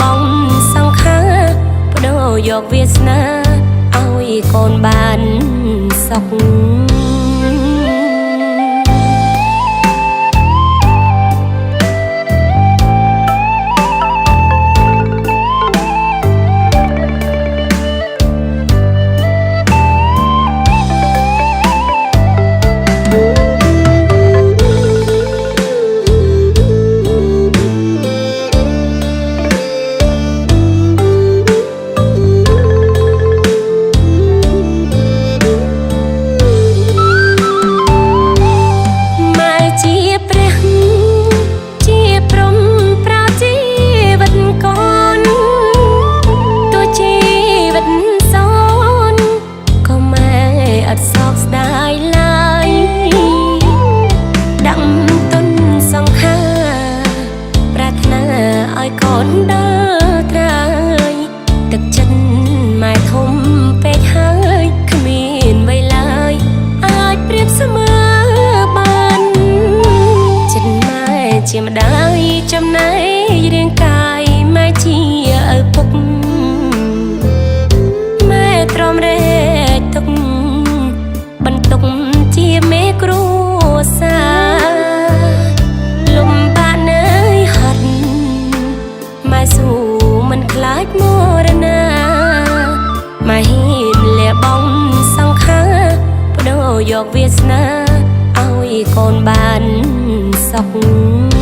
បងសង្ខាបដូរយកវាសនាឲ្យកូនបានសុខកូនដើរត្រើយទឹកចិត្តម៉ែធំពេកហើយគ្មានអ្វីឡើយអាចប្រៀបស្មើបានចិត្តម៉ែជាម្ដាយចំណែករាងកាយម៉ែជាឪពុកម៉ែទ្រាំរែកទុកបន្ទុកជាមេគ្រួសារលំបាកនៅហត់ម៉ែស៊ូមិនខ្លាចមរណាម៉ែហ៊ានលះបង់សង្ខាបដូរយកវាសនាឲ្យកូនបានសុខ